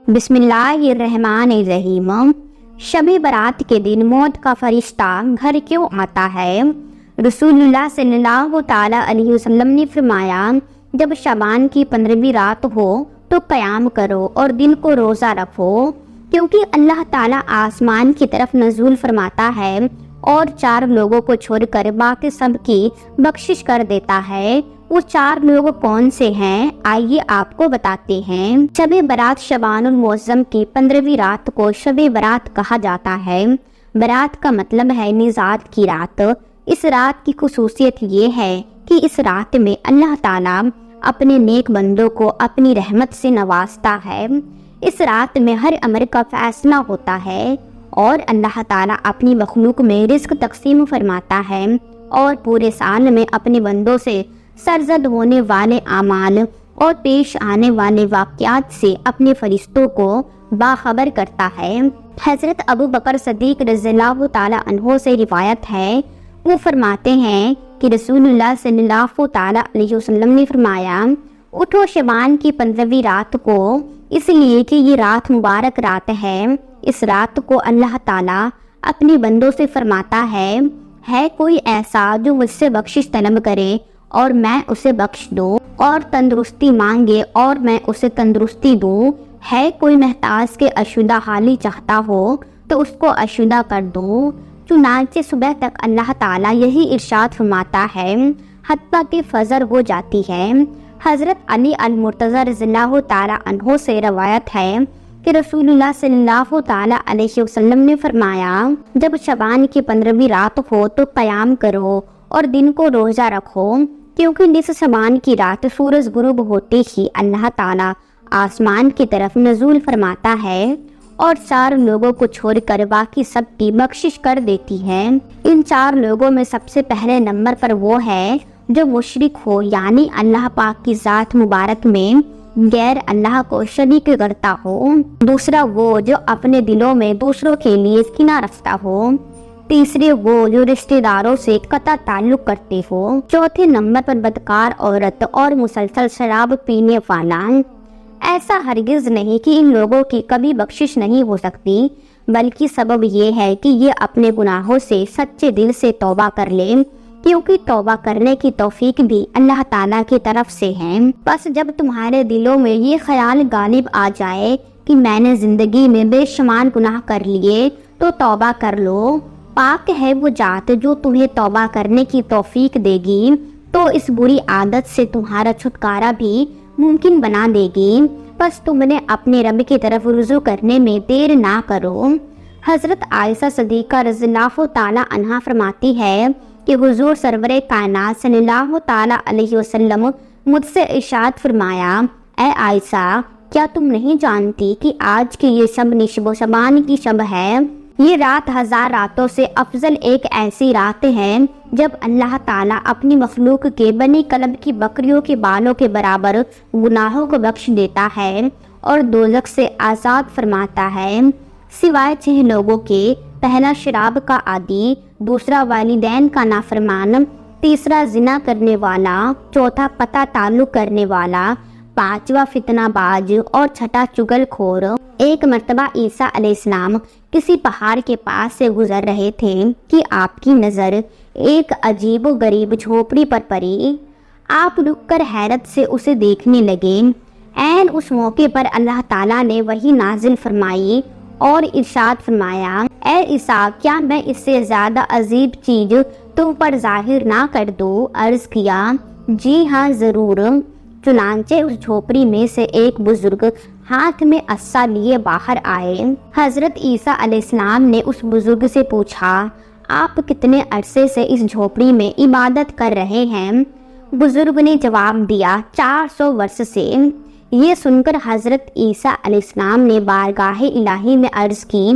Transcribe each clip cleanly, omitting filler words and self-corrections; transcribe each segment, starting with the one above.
بسم اللہ الرحمن الرحیم۔ شب برات کے دن موت کا فرشتہ گھر کیوں آتا ہے؟ رسول اللہ صلی اللہ تعالی علیہ وسلم نے فرمایا، جب شعبان کی 15ویں رات ہو تو قیام کرو اور دن کو روزہ رکھو، کیونکہ اللہ تعالیٰ آسمان کی طرف نزول فرماتا ہے اور 4 لوگوں کو چھوڑ کر باقی سب کی بخشش کر دیتا ہے۔ وہ 4 لوگ کون سے ہیں؟ آئیے آپ کو بتاتے ہیں۔ شب برات شعبان المعظم کی 15ویں رات کو شب برات کہا جاتا ہے۔ برات کا مطلب ہے نجات کی رات۔ اس رات کی خصوصیت یہ ہے کہ اس رات میں اللہ تعالیٰ اپنے نیک بندوں کو اپنی رحمت سے نوازتا ہے۔ اس رات میں ہر امر کا فیصلہ ہوتا ہے اور اللہ تعالیٰ اپنی مخلوق میں رزق تقسیم فرماتا ہے اور پورے سال میں اپنے بندوں سے سرزد ہونے والے اعمال اور پیش آنے والے واقعات سے اپنے فرشتوں کو باخبر کرتا ہے۔ حضرت ابو بکر صدیق رضی اللہ تعالی عنہ سے روایت ہے، وہ فرماتے ہیں کہ رسول اللہ صلی اللہ تعالی علیہ وسلم نے فرمایا، اٹھو شعبان کی 15ویں رات کو، اس لیے کہ یہ رات مبارک رات ہے۔ اس رات کو اللہ تعالیٰ اپنے بندوں سے فرماتا ہے کوئی ایسا جو مجھ سے بخشش طلب کرے اور میں اسے بخش دوں، اور تندرستی مانگے اور میں اسے تندرستی دوں، ہے کوئی محتاج کے اشودہ حالی چاہتا ہو تو اس کو اشودہ کر دوں۔ چنانچہ صبح تک اللہ تعالیٰ یہی ارشاد فرماتا ہے حتیٰ کہ فجر ہو جاتی ہے۔ حضرت علی المرتضی رضی اللہ تعالیٰ عنہ سے روایت ہے کہ رسول اللہ صلی اللہ تعالیٰ علیہ وسلم نے فرمایا، جب شعبان کی 15ویں رات ہو تو قیام کرو اور دن کو روزہ رکھو، کیونکہ نصف شعبان کی رات سورج غروب ہوتے ہی اللہ تعالیٰ آسمان کی طرف نزول فرماتا ہے اور 4 لوگوں کو چھوڑ کر باقی سب کی بخشش کر دیتی ہے۔ ان 4 لوگوں میں سب سے پہلے نمبر پر وہ ہے جو مشرک ہو، یعنی اللہ پاک کی ذات مبارک میں غیر اللہ کو شریک کرتا ہو۔ دوسرا وہ جو اپنے دلوں میں دوسروں کے لیے کینہ رکھتا ہو۔ تیسرے وہ جو رشتہ داروں سے قطع تعلق کرتے ہو۔ چوتھے نمبر پر بدکار عورت اور مسلسل شراب پینے والا۔ ایسا ہرگز نہیں کہ ان لوگوں کی کبھی بخشش نہیں ہو سکتی، بلکہ سبب یہ ہے کہ یہ اپنے گناہوں سے سچے دل سے توبہ کر لیں، کیونکہ توبہ کرنے کی توفیق بھی اللہ تعالیٰ کی طرف سے ہے۔ بس جب تمہارے دلوں میں یہ خیال غالب آ جائے کہ میں نے زندگی میں بے شمار گناہ کر لیے تو توبہ کر لو، پاک ہے وہ ذات جو تمہیں توبہ کرنے کی توفیق دے گی، تو اس بری عادت سے تمہارا چھٹکارا بھی ممکن بنا دے گی۔ بس تم نے اپنے رب کی طرف رجوع کرنے میں دیر نہ کرو۔ حضرت عائشہ صدیقہ رضی اللہ تعالی عنہا فرماتی ہے کہ حضور سرور کائنات صلی اللہ تعالی علیہ وسلم مجھ سے ارشاد فرمایا، اے عائشہ، کیا تم نہیں جانتی کہ آج کی یہ شب نصف شعبان کی شب ہے؟ یہ رات 1000 راتوں سے افضل ایک ایسی رات ہے جب اللہ تعالیٰ اپنی مخلوق کے بنی قلب کی بکریوں کے بالوں کے برابر گناہوں کو بخش دیتا ہے اور دوزخ سے آزاد فرماتا ہے، سوائے 6 لوگوں کے۔ پہلا شراب کا عادی، دوسرا والدین کا نافرمان، تیسرا زنا کرنے والا، چوتھا قطع تعلق کرنے والا، 5واں فتنہ باز اور 6واں چغل خور۔ ایک مرتبہ عیسیٰ علیہ السلام کسی پہاڑ کے پاس سے گزر رہے تھے کہ آپ کی نظر ایک عجیب و غریب جھوپڑی پر پڑی۔ آپ رک کر حیرت سے اسے دیکھنے لگے۔ عین اس موقع پر اللہ تعالیٰ نے وحی نازل فرمائی اور ارشاد فرمایا، اے عیسیٰ، کیا میں اس سے زیادہ عجیب چیز تم پر ظاہر نہ کر دوں؟ عرض کیا، جی ہاں ضرور۔ چنانچہ اس جھوپڑی میں سے ایک بزرگ ہاتھ میں عصا لیے باہر آئے۔ حضرت عیسیٰ علیہ السلام نے اس بزرگ سے پوچھا، آپ کتنے عرصے سے اس جھوپڑی میں عبادت کر رہے ہیں؟ بزرگ نے جواب دیا، 400 برس سے۔ یہ سن کر حضرت عیسیٰ علیہ السلام نے بارگاہ الہی میں عرض کی،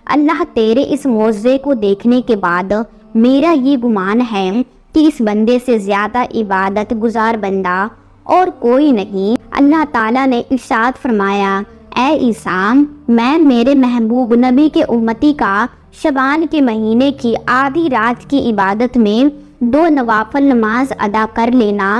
اللہ، تیرے اس معجزے کو دیکھنے کے بعد میرا یہ گمان ہے کہ اس بندے سے زیادہ عبادت گزار بندہ اور کوئی نہیں۔ اللہ تعالیٰ نے ارشاد فرمایا، اے عیسیٰ، میں میرے محبوب نبی کے امتی کا شعبان کے مہینے کی آدھی رات کی عبادت میں 2 نوافل نماز ادا کر لینا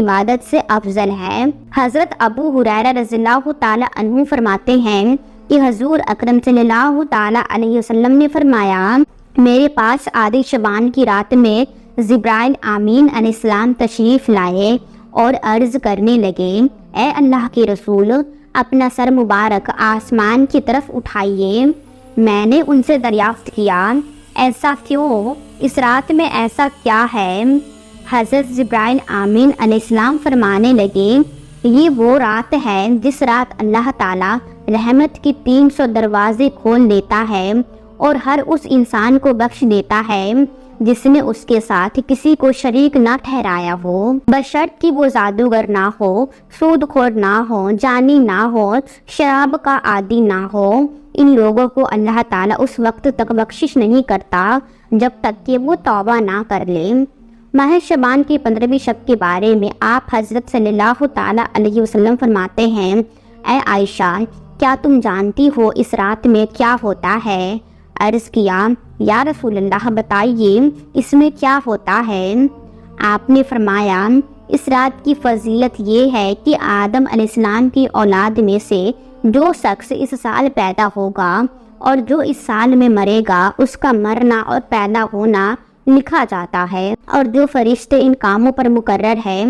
عبادت سے افضل ہے۔ حضرت ابو ہریرہ رضی اللہ تعالیٰ عنہ فرماتے ہیں کہ حضور اکرم صلی اللہ تعالیٰ علیہ وسلم نے فرمایا، میرے پاس آدھی شبان کی رات میں جبرائیل آمین علیہ السلام تشریف لائے اور عرض کرنے لگے، اے اللہ کے رسول، اپنا سر مبارک آسمان کی طرف اٹھائیے۔ میں نے ان سے دریافت کیا، ایسا کیوں؟ اس رات میں ایسا کیا ہے؟ حضرت جبرائیل آمین علیہ السلام فرمانے لگے، یہ وہ رات ہے جس رات اللہ تعالیٰ رحمت کی 300 دروازے کھول دیتا ہے اور ہر اس انسان کو بخش دیتا ہے جس نے اس کے ساتھ کسی کو شریک نہ ٹھہرایا ہو، بشرط کہ وہ جادوگر نہ ہو، سود خور نہ ہو، جانی نہ ہو، شراب کا عادی نہ ہو۔ ان لوگوں کو اللہ تعالیٰ اس وقت تک بخشش نہیں کرتا جب تک کہ وہ توبہ نہ کر لے۔ ماہ شعبان کی 15ویں شب کے بارے میں آپ حضرت صلی اللہ تعالیٰ علیہ وسلم فرماتے ہیں، اے عائشہ، کیا تم جانتی ہو اس رات میں کیا ہوتا ہے؟ عرض کیا، یا رسول اللہ بتائیے اس میں کیا ہوتا ہے؟ آپ نے فرمایا، اس رات کی فضیلت یہ ہے کہ آدم علیہ السلام کی اولاد میں سے جو شخص اس سال پیدا ہوگا اور جو اس سال میں مرے گا، اس کا مرنا اور پیدا ہونا لکھا جاتا ہے، اور جو فرشتے ان کاموں پر مقرر ہیں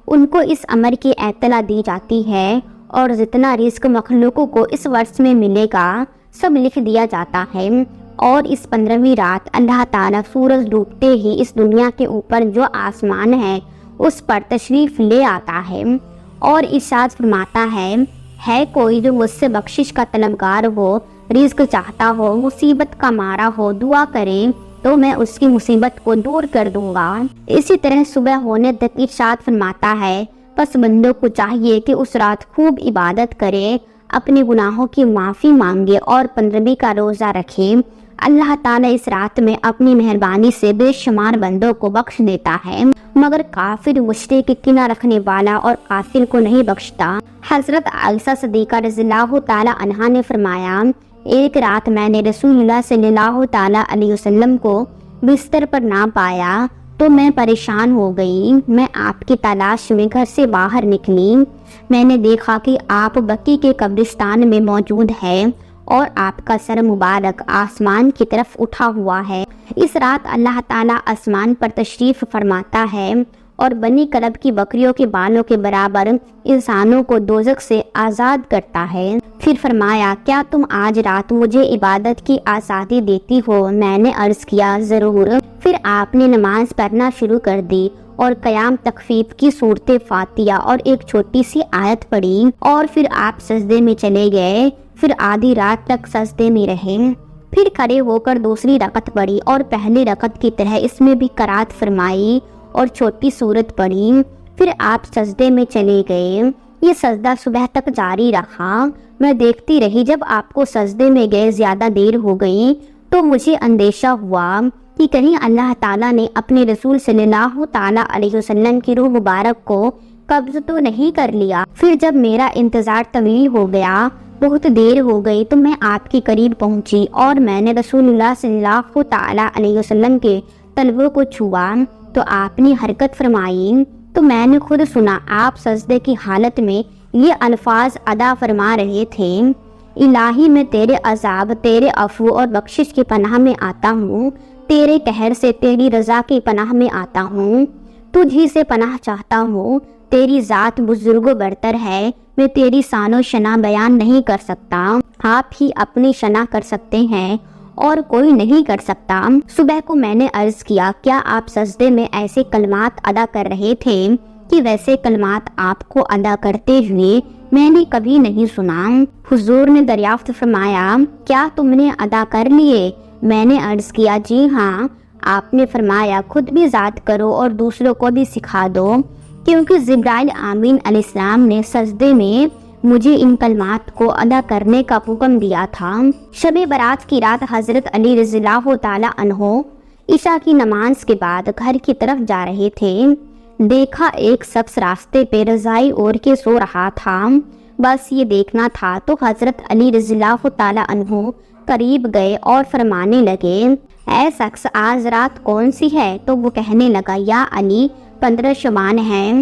ان کو اس امر کی اطلاع دی جاتی ہے، اور جتنا رزق مخلوقوں کو اس ورث میں ملے گا سب لکھ دیا جاتا ہے۔ اور اس 15ویں رات اللہ تعالیٰ سورج ڈوبتے ہی اس دنیا کے اوپر جو آسمان ہے اس پر تشریف لے آتا ہے اور ارشاد فرماتا ہے کوئی جو مجھ سے بخشش کا طلبگار ہو، رزق چاہتا ہو، مصیبت کا مارا ہو، دعا کرے تو میں اس کی مصیبت کو دور کر دوں گا۔ اسی طرح صبح ہونے تک ارشاد فرماتا ہے، پس بندوں کو چاہیے کہ اس رات خوب عبادت کرے، اپنے گناہوں کی معافی مانگے اور 15ویں کا روزہ رکھے۔ اللہ تعالیٰ اس رات میں اپنی مہربانی سے بے شمار بندوں کو بخش دیتا ہے، مگر کافر، مشرک، کینہ رکھنے والا اور قاتل کو نہیں بخشتا۔ حضرت عائشہ صدیقہ رضی اللہ تعالیٰ عنہا نے فرمایا، ایک رات میں نے رسول اللہ صلی اللہ تعالیٰ علیہ وسلم کو بستر پر نہ پایا تو میں پریشان ہو گئی۔ میں آپ کی تلاش میں گھر سے باہر نکلی۔ میں نے دیکھا کہ آپ بقی کے قبرستان میں موجود ہیں اور آپ کا سر مبارک آسمان کی طرف اٹھا ہوا ہے۔ اس رات اللہ تعالیٰ آسمان پر تشریف فرماتا ہے اور بنی کلب کی بکریوں کے بالوں کے برابر انسانوں کو دوزخ سے آزاد کرتا ہے۔ پھر فرمایا، کیا تم آج رات مجھے عبادت کی آزادی دیتی ہو؟ میں نے عرض کیا، ضرور۔ پھر آپ نے نماز پڑھنا شروع کر دی اور قیام تخفیف کی صورت فاتحہ اور ایک چھوٹی سی آیت پڑھی، اور پھر آپ سجدے میں چلے گئے۔ پھر آدھی رات تک سجدے میں رہے، پھر کھڑے ہو کر دوسری رکعت پڑھی اور پہلی رکعت کی طرح اس میں بھی قرات فرمائی اور چھوٹی سورت پڑھی۔ پھر آپ سجدے میں چلے گئے۔ یہ سجدہ صبح تک جاری رہا۔ میں دیکھتی رہی، جب آپ کو سجدے میں گئے زیادہ دیر ہو گئی تو مجھے اندیشہ ہوا کہ کہیں اللہ تعالیٰ نے اپنے رسول صلی اللہ تعالیٰ علیہ وسلم کی روح مبارک کو قبض تو نہیں کر لیا۔ پھر جب میرا انتظار طویل ہو گیا، بہت دیر ہو گئی، تو میں آپ کے قریب پہنچی اور میں نے رسول اللہ صلی اللہ تعالیٰ علیہ وسلم کے تلووں کو چھوا تو آپ نے حرکت فرمائی، تو میں نے خود سنا آپ سجدے کی حالت میں یہ الفاظ ادا فرما رہے تھے، الہی میں تیرے عذاب، تیرے عفو اور بخشش کی پناہ میں آتا ہوں، تیرے قہر سے تیری رضا کی پناہ میں آتا ہوں، تجھ ہی سے پناہ چاہتا ہوں، تیری ذات بزرگ و برتر ہے، میں تیری شان و شنا بیان نہیں کر سکتا، آپ ہی اپنی شنا کر سکتے ہیں اور کوئی نہیں کر سکتا۔ صبح کو میں نے عرض کیا، کیا آپ سجدے میں ایسے کلمات ادا کر رہے تھے کہ ویسے کلمات آپ کو ادا کرتے ہوئے میں نے کبھی نہیں سنا؟ حضور نے دریافت فرمایا، کیا تم نے ادا کر لیے؟ میں نے عرض کیا، جی ہاں۔ آپ نے فرمایا، خود بھی ذات کرو اور دوسروں کو بھی سکھا دو، کیونکہ جبرائیل آمین علیہ السلام نے سجدے میں مجھے ان کلمات کو ادا کرنے کا حکم دیا تھا۔ شب برات کی رات حضرت علی رضی اللہ تعالیٰ عنہ عشاء کی نماز کے بعد گھر کی طرف جا رہے تھے۔ دیکھا ایک شخص راستے پہ رضائی اوڑھ کے سو رہا تھا، بس یہ دیکھنا تھا تو حضرت علی رضی اللہ تعالیٰ عنہ قریب گئے اور فرمانے لگے اے شخص آج رات کون سی ہے؟ تو وہ کہنے لگا یا علی 15 شبان ہے۔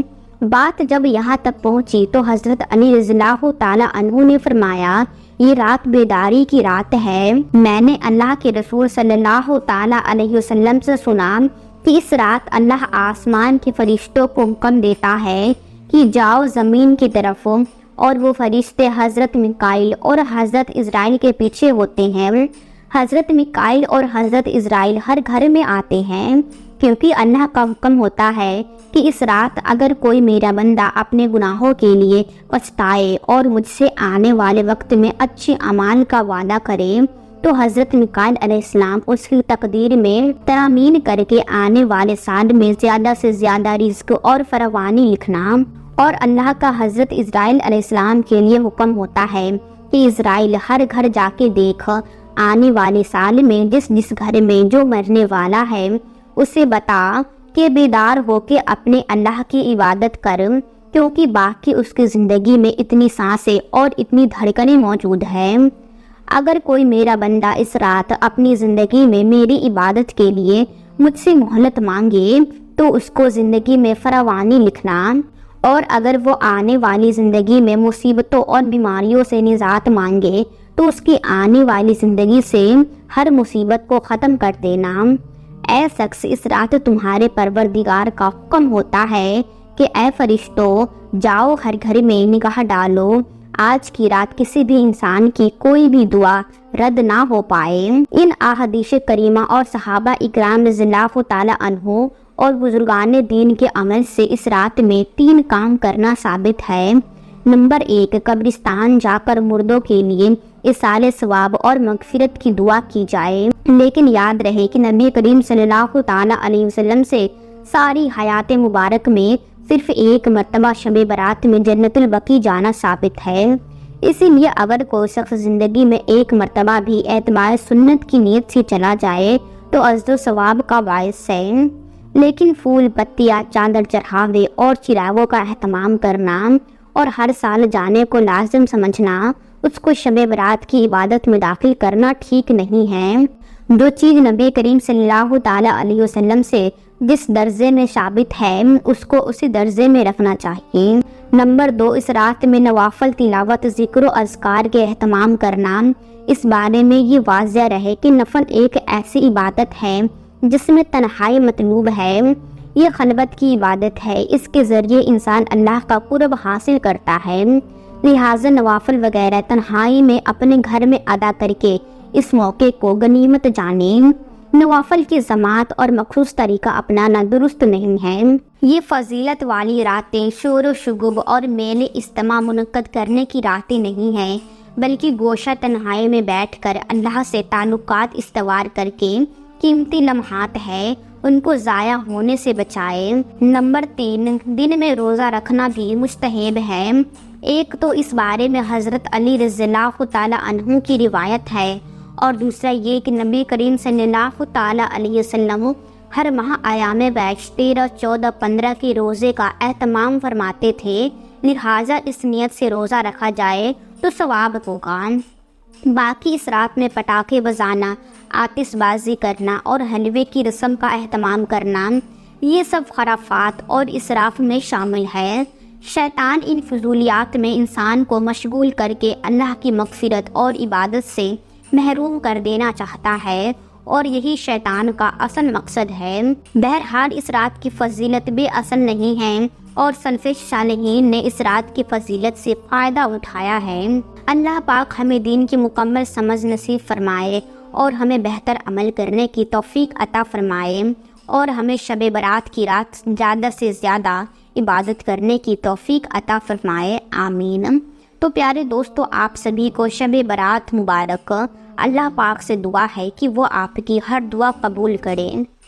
بات جب یہاں تک پہنچی تو حضرت علی رضی اللہ تعالیٰ عنہ نے فرمایا یہ رات بیداری کی رات ہے۔ میں نے اللہ کے رسول صلی اللہ تعالیٰ علیہ وسلم سے سنا کہ اس رات اللہ آسمان کے فرشتوں کو حکم دیتا ہے کہ جاؤ زمین کی طرف، اور وہ فرشتے حضرت میکائیل اور حضرت اسرائیل کے پیچھے ہوتے ہیں۔ حضرت میکائیل اور حضرت اسرائیل ہر گھر میں آتے ہیں، کیونکہ اللہ کا حکم ہوتا ہے کہ اس رات اگر کوئی میرا بندہ اپنے گناہوں کے لیے پچھتائے اور مجھ سے آنے والے وقت میں اچھے اعمال کا وعدہ کرے تو حضرت میکائیل علیہ السلام اس کی تقدیر میں ترامین کر کے آنے والے سال میں زیادہ سے زیادہ رزق اور فراوانی لکھنا۔ اور اللہ کا حضرت اسرائیل علیہ السلام کے لیے حکم ہوتا ہے کہ اسرائیل ہر گھر جا کے دیکھ، آنے والے سال میں جس گھر میں جو مرنے والا ہے اسے بتا کہ بیدار ہو کے اپنے اللہ کی عبادت کر، کیونکہ باقی اس کی زندگی میں اتنی سانسیں اور اتنی دھڑکنیں موجود ہیں۔ اگر کوئی میرا بندہ اس رات اپنی زندگی میں میری عبادت کے لیے مجھ سے مہلت مانگے تو اس کو زندگی میں فراوانی لکھنا، اور اگر وہ آنے والی زندگی میں مصیبتوں اور بیماریوں سے نجات مانگے تو اس کی آنے والی زندگی سے ہر مصیبت کو ختم کر دینا۔ اے شخص اس رات تمہارے پروردگار کا حکم ہوتا ہے کہ اے فرشتوں جاؤ ہر گھر میں نگاہ ڈالو، آج کی رات کسی بھی انسان کی کوئی بھی دعا رد نہ ہو پائے۔ ان احادیث کریمہ اور صحابہ اکرام رضی اللہ تعالیٰ عنہ اور بزرگان دین کے عمل سے اس رات میں 3 کام کرنا ثابت ہے۔ نمبر 1، قبرستان جا کر مردوں کے لیے ایصال ثواب اور مغفرت کی دعا کی جائے، لیکن یاد رہے کہ نبی کریم صلی اللہ تعالیٰ علیہ وسلم سے ساری حیات مبارک میں صرف ایک مرتبہ شب برات میں جنت البقیع جانا ثابت ہے۔ اسی لیے اگر کوئی شخص زندگی میں ایک مرتبہ بھی اعتبار سنت کی نیت سے چلا جائے تو اجر و ثواب کا باعث ہے، لیکن پھول پتیاں، چادر چڑھاوے اور چراغوں کا اہتمام کرنا اور ہر سال جانے کو لازم سمجھنا اس کو شب برات کی عبادت میں داخل کرنا ٹھیک نہیں ہے۔ جو چیز نبی کریم صلی اللہ تعالیٰ علیہ وسلم سے جس درجے میں ثابت ہے اس کو اسی درجے میں رکھنا چاہیے۔ نمبر 2، اس رات میں نوافل تلاوت، ذکر و اذکار کے اہتمام کرنا۔ اس بارے میں یہ واضح رہے کہ نفل ایک ایسی عبادت ہے جس میں تنہائی مطلوب ہے، یہ خلوت کی عبادت ہے، اس کے ذریعے انسان اللہ کا قرب حاصل کرتا ہے، لہٰذا نوافل وغیرہ تنہائی میں اپنے گھر میں ادا کر کے اس موقع کو غنیمت جانیں۔ نوافل کی جماعت اور مخصوص طریقہ اپنانا درست نہیں ہے۔ یہ فضیلت والی راتیں شور و شگوب اور میل اجتماع منعقد کرنے کی راتیں نہیں ہیں، بلکہ گوشہ تنہائی میں بیٹھ کر اللہ سے تعلقات استوار کر کے قیمتی لمحات ہے، ان کو ضائع ہونے سے بچائے۔ نمبر 3، دن میں روزہ رکھنا بھی مستحب ہے۔ ایک تو اس بارے میں حضرت علی رضی اللہ تعالیٰ عنہ کی روایت ہے، اور دوسرا یہ کہ نبی کریم صلی اللہ تعالیٰ علیہ وسلم ہر ماہ ایام بیش 13، 14، 15 کے روزے کا اہتمام فرماتے تھے، لہٰذا اس نیت سے روزہ رکھا جائے تو ثواب ہوگا۔ باقی اس رات میں پٹاخے بجانا، آتش بازی کرنا اور حلوے کی رسم کا اہتمام کرنا، یہ سب خرافات اور اسراف میں شامل ہے۔ شیطان ان فضولیات میں انسان کو مشغول کر کے اللہ کی مغفرت اور عبادت سے محروم کر دینا چاہتا ہے، اور یہی شیطان کا اصل مقصد ہے۔ بہرحال اس رات کی فضیلت بے اصل نہیں ہے، اور سلف صالحین نے اس رات کی فضیلت سے فائدہ اٹھایا ہے۔ اللہ پاک ہمیں دین کی مکمل سمجھ نصیب فرمائے اور ہمیں بہتر عمل کرنے کی توفیق عطا فرمائے، اور ہمیں شب برات کی رات زیادہ سے زیادہ عبادت کرنے کی توفیق عطا فرمائے، آمین۔ تو پیارے دوستو، آپ سبھی کو شب برات مبارک۔ اللہ پاک سے دعا ہے کہ وہ آپ کی ہر دعا قبول کریں۔